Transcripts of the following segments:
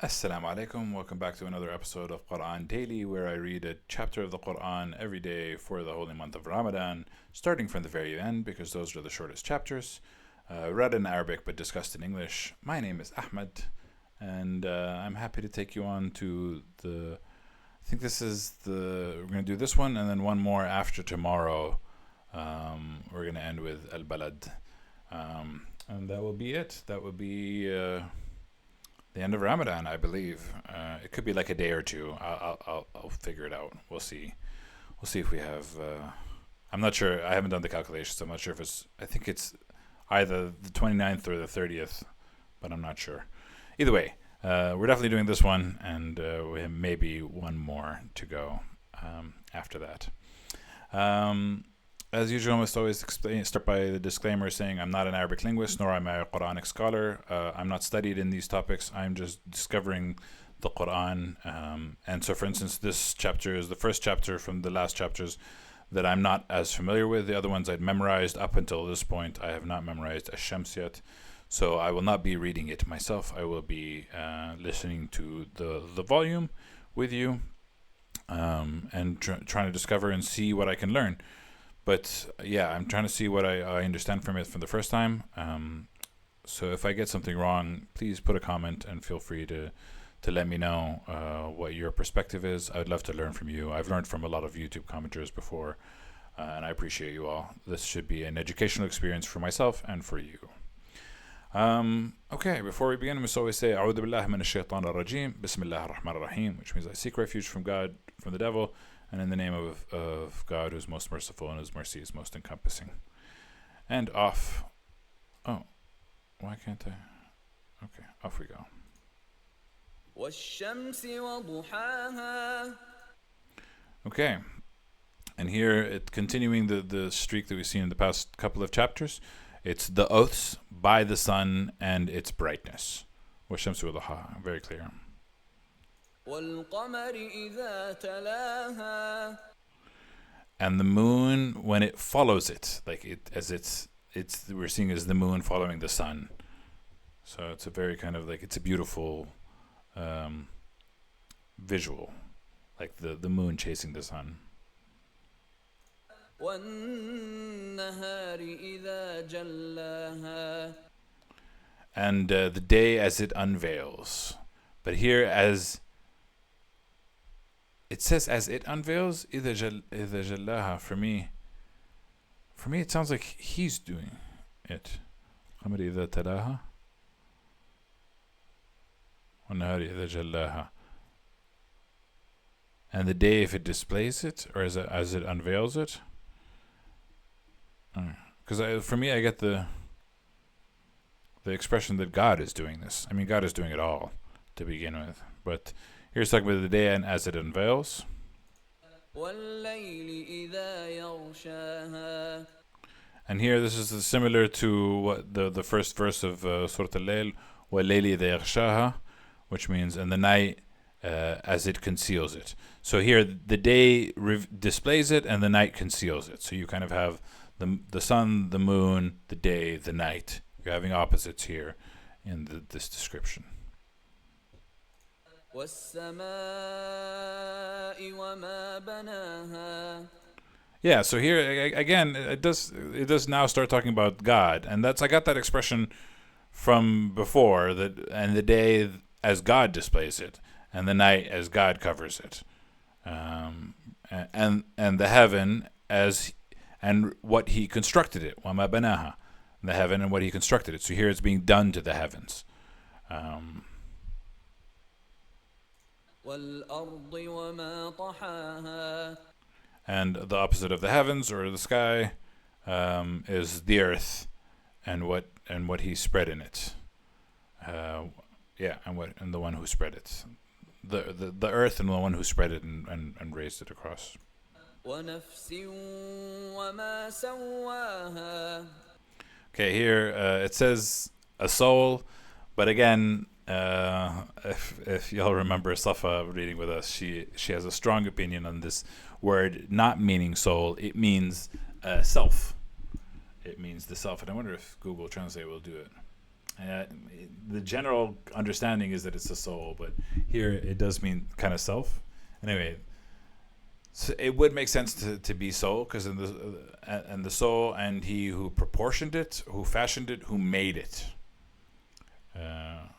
Assalamu alaikum. Welcome back to another episode of Quran Daily, where I read a chapter of the Quran every day for the holy month of Ramadan, starting from the very end because those are the shortest chapters. Read in Arabic but discussed in English. My name is Ahmed, and I'm happy to take you on to I think this is we're going to do this one and then one more after tomorrow. We're going to end with Al Balad. And that will be it. That will be the end of Ramadan, I believe. It could be like a day or two. I'll figure it out. We'll see. We'll see if we have. I'm not sure. I haven't done the calculations. I'm not sure if it's. I think it's either the 29th or the 30th, but I'm not sure. Either way, we're definitely doing this one, and we have maybe one more to go after that. As usual, I must always start by the disclaimer saying I'm not an Arabic linguist, nor am I a Quranic scholar. I'm not studied in these topics. I'm just discovering the Quran. And so, for instance, this chapter is the first chapter from the last chapters that I'm not as familiar with. The other ones I'd memorized up until this point. I have not memorized Ash-Shams yet. So I will not be reading it myself. I will be listening to the volume with you and trying to discover and see what I can learn. But yeah, I'm trying to see what I understand from it for the first time. So if I get something wrong, please put a comment and feel free to let me know what your perspective is. I'd love to learn from you. I've learned from a lot of YouTube commenters before, and I appreciate you all. This should be an educational experience for myself and for you. Okay, before we begin, we must always say, أعوذ بالله من الشيطان الرجيم, بسم الله الرحمن الرحيم, which means I seek refuge from God, from the devil, and in the name of God, who's most merciful and whose mercy is most encompassing. And off. Oh, why can't I? Okay, off we go. والشمس وضحاها. Okay, and here, continuing the streak that we've seen in the past couple of chapters, it's the oaths by the sun and its brightness. والشمس وضحاها, very clear. والقمر إذا تلاها. And the moon when it follows it, like we're seeing as the moon following the sun. So it's a very kind of like, it's a beautiful visual, like the moon chasing the sun. والنهار إذا جلاها. And the day as it unveils. But here, as it says, as it unveils, إذا جلاها. For me, it sounds like he's doing it. القمر إذا تلاها والنهار إذا جلاها. And the day, if it displays it, or as it unveils it. Because for me, I get the expression that God is doing this. I mean, God is doing it all to begin with. But here's talking about the day and as it unveils. والليل إذا يغشاها. And here, this is similar to what the first verse of Surat Al-Layl, وَاللَّيْلِ إِذَا يَغْشَاهَا, which means, and the night as it conceals it. So here, the day displays it, and the night conceals it. So you kind of have the sun, the moon, the day, the night. You're having opposites here in this description. والسماء وما بناها. Yeah, so here again, it does now start talking about God, and I got that expression from before, that and the day as God displays it, and the night as God covers it, and the heaven and what He constructed it, وما بناها, the heaven and what He constructed it. So here it's being done to the heavens. والأرض وما طحاها. And the opposite of the heavens or the sky is the earth and what He spread in it. And the one who spread it, the earth and the one who spread it and raised it across. ونفس وما سواها. Okay, here it says a soul, but again, if y'all remember Safa reading with us, she has a strong opinion on this word not meaning soul. It means self. It means the self, and I wonder if Google Translate will do it. Uh, the general understanding is that it's the soul, but here it does mean kind of self. Anyway, so it would make sense to be soul, because in the soul and he who proportioned it, who fashioned it, who made it. Yeah.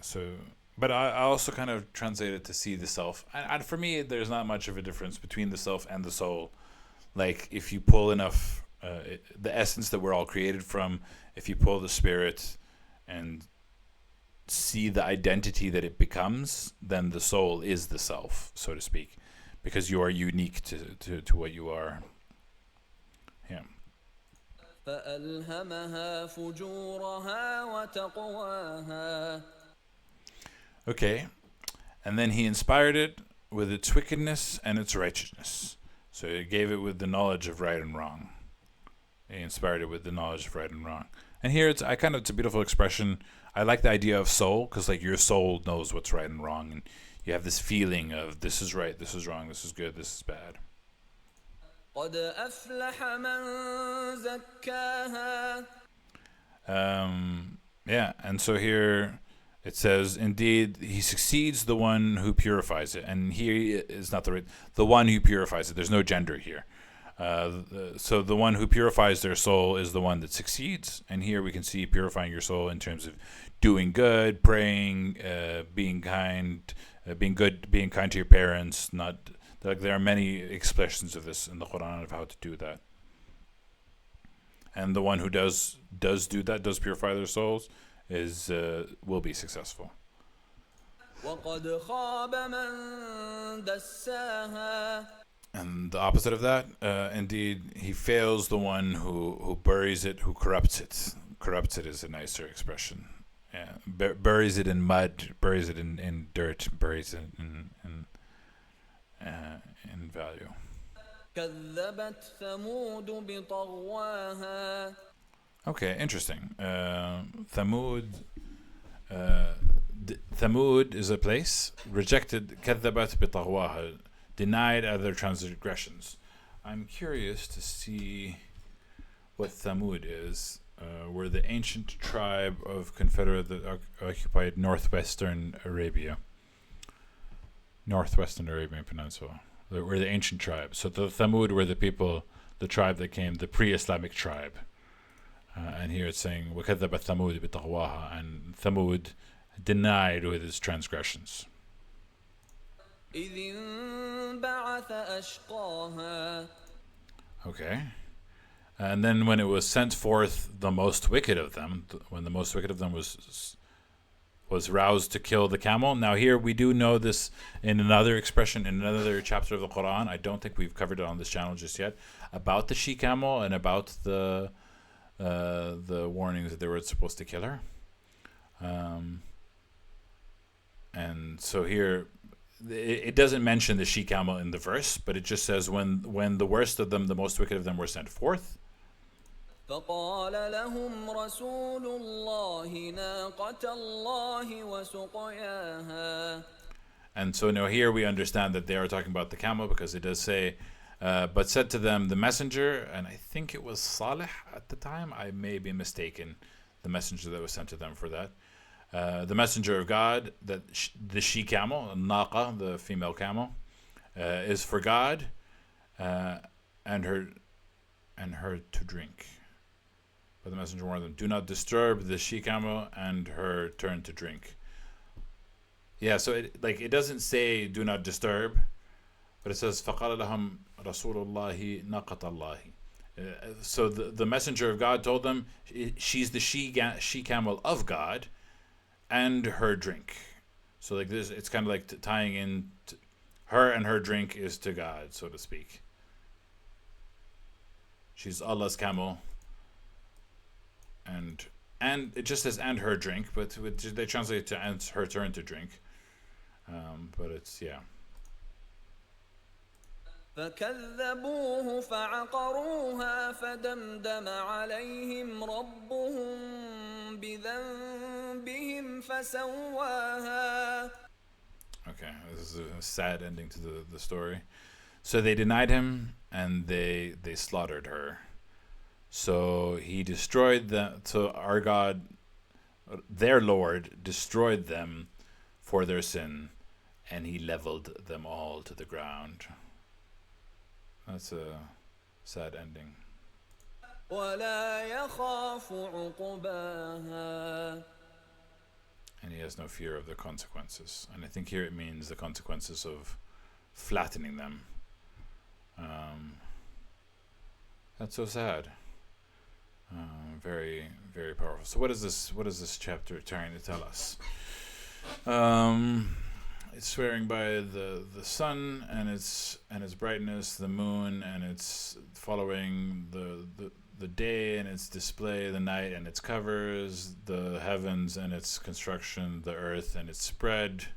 So, but I also kind of translate it to see the self. And for me, there's not much of a difference between the self and the soul. Like if you pull enough, the essence that we're all created from, if you pull the spirit and see the identity that it becomes, then the soul is the self, so to speak, because you are unique to what you are. Yeah. فألهمها فجورها وتقواها. Okay. And then he inspired it with its wickedness and its righteousness. So he gave it with the knowledge of right and wrong. He inspired it with the knowledge of right and wrong. And here it's a beautiful expression. I like the idea of soul, because like your soul knows what's right and wrong, and you have this feeling of this is right, this is wrong, this is good, this is bad. قد أفلح من زكاها. Yeah, and so here it says, indeed, he succeeds the one who purifies it. And here is not the one who purifies it. There's no gender here. So the one who purifies their soul is the one that succeeds. And here we can see purifying your soul in terms of doing good, praying, being kind, being good, being kind to your parents. Not like there are many expressions of this in the Quran of how to do that. And the one who does do that, does purify their souls, is will be successful. وقد خاب من دساها. And the opposite of that, indeed, he fails the one who buries it, who corrupts it. Corrupts it is a nicer expression. Yeah, buries it in mud, buries it in dirt, buries it in value. كذبت ثمود بطغواها. Okay, interesting. Thamud. Thamud is a place. Rejected. كذبت بطغواها. Denied other transgressions. I'm curious to see what Thamud is. We're the ancient tribe of confederate that occupied northwestern Arabian Peninsula. We're the ancient tribe. So the Thamud were the people, the tribe that came, the pre-Islamic tribe. And here it's saying, وَكَذَّبَ ثَمُودِ بِطَغْوَاهَا, and Thamud denied with his transgressions. إذ انبعث أشقاها. Okay. And then when it was sent forth the most wicked of them, when the most wicked of them was roused to kill the camel. Now here we do know this in another expression, in another chapter of the Quran. I don't think we've covered it on this channel just yet, about the she-camel and about the warnings that they were supposed to kill her. And so here, it doesn't mention the she-camel in the verse, but it just says when the worst of them, the most wicked of them, were sent forth. فقال لهم رسول الله ناقة الله وسقياها. And so now here we understand that they are talking about the camel, because it does say, but said to them the messenger, and I think it was Salih at the time, I may be mistaken, the messenger that was sent to them for that. The messenger of God, that the she-camel, Naqa, the female camel, is for God and her to drink. But the messenger warned them, do not disturb the she-camel and her turn to drink. Yeah, so it doesn't say do not disturb, but it says فَقَالَ لَهُمْ رَسُولُ اللَّهِ نَاقَةَ اللَّهِ. So the messenger of God told them she's the she-camel of God and her drink. So like this, it's kind of like tying in her, and her drink is to God, so to speak. She's Allah's camel, and it just says and her drink, but they translate it to and her turn to drink. But it's, yeah. فكذبوه فعقروها فدمدم عليهم ربهم بذنبهم فسواها. Okay, this is a sad ending to the story. So they denied him, and they slaughtered her. So he destroyed them. So our God, their Lord, destroyed them for their sin, and he leveled them all to the ground. That's a sad ending. ولا يخاف عقباها. And he has no fear of the consequences. And I think here it means the consequences of flattening them. That's so sad. Very, very powerful. So what is this chapter trying to tell us? It's swearing by the sun and its brightness, the moon and its following, the day and its display, the night and its covers, the heavens and its construction, the earth and its spread,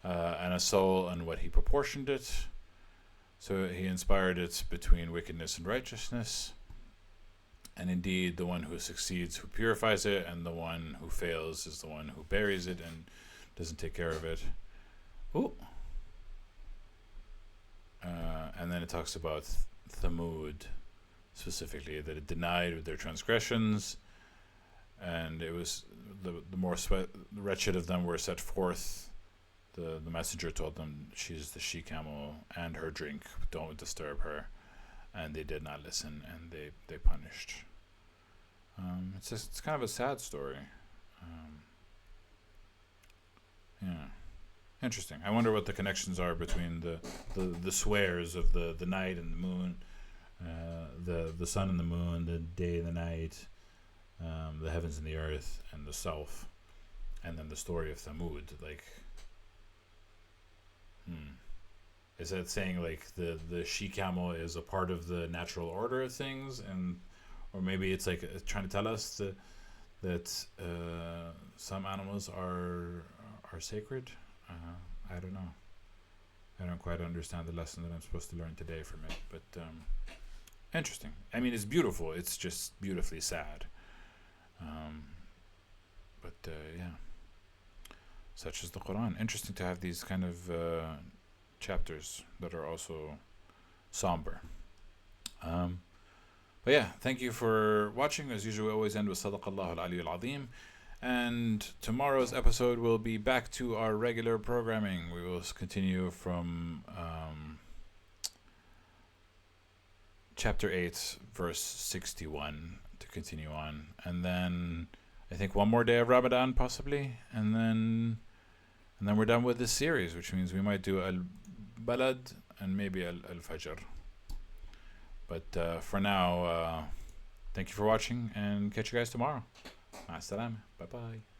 and a soul and what he proportioned it. So he inspired it between wickedness and righteousness. And indeed, the one who succeeds, who purifies it, and the one who fails is the one who buries it and doesn't take care of it. Ooh. And then it talks about Thamud, specifically, that it denied their transgressions, and it was the more wretched of them were set forth. The messenger told them, she's the she-camel and her drink, don't disturb her. And they did not listen, and they punished. It's kind of a sad story. Yeah, interesting. I wonder what the connections are between the swears of the night and the moon, the sun and the moon, the day and the night, the heavens and the earth, and the self, and then the story of Thamud. Like, is that saying like the she-camel is a part of the natural order of things, and or maybe it's like trying to tell us that some animals are sacred? I don't know. I don't quite understand the lesson that I'm supposed to learn today from it, but interesting. I mean, it's beautiful. It's just beautifully sad. But yeah, such is the Quran. Interesting to have these kind of chapters that are also somber. But yeah, thank you for watching. As usual, we always end with Sadaqallahu al-Aliyyul Azim. And tomorrow's episode will be back to our regular programming. We will continue from chapter 8, verse 61 to continue on. And then I think one more day of Ramadan possibly. And then we're done with this series, which means we might do Al-Balad and maybe Al-Fajr. But for now, thank you for watching, and catch you guys tomorrow. السلام. Bye bye.